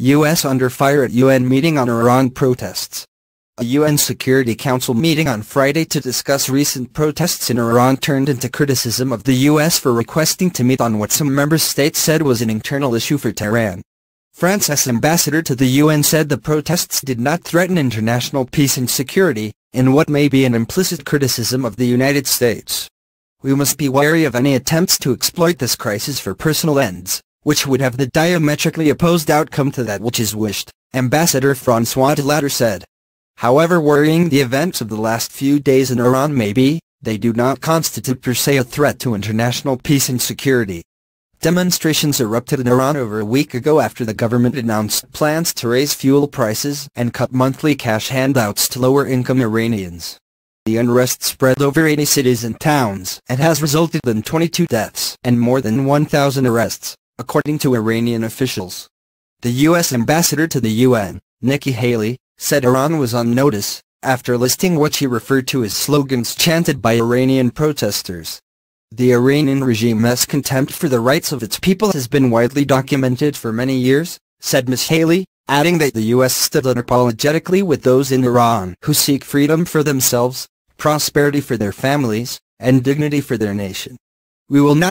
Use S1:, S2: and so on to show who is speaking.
S1: U.S. under fire at UN meeting on Iran protests. A UN Security Council meeting on Friday to discuss recent protests in Iran turned into criticism of the U.S. for requesting to meet on what some member states said was an internal issue for Tehran. France's ambassador to the UN said the protests did not threaten international peace and security, in what may be an implicit criticism of the United States. We must be wary of any attempts to exploit this crisis for personal ends, which would have the diametrically opposed outcome to that which is wished, Ambassador Francois Delattre said. However worrying the events of the last few days in Iran may be, they do not constitute per se a threat to international peace and security. Demonstrations erupted in Iran over a week ago after the government announced plans to raise fuel prices and cut monthly cash handouts to lower-income Iranians. The unrest spread over 80 cities and towns and has resulted in 22 deaths and more than 1,000 arrests, according to Iranian officials. The U.S. ambassador to the UN, Nikki Haley, said Iran was on notice, after listing what she referred to as slogans chanted by Iranian protesters. The Iranian regime's contempt for the rights of its people has been widely documented for many years, said Ms. Haley, adding that the U.S. stood unapologetically with those in Iran who seek freedom for themselves, prosperity for their families, and dignity for their nation. We will not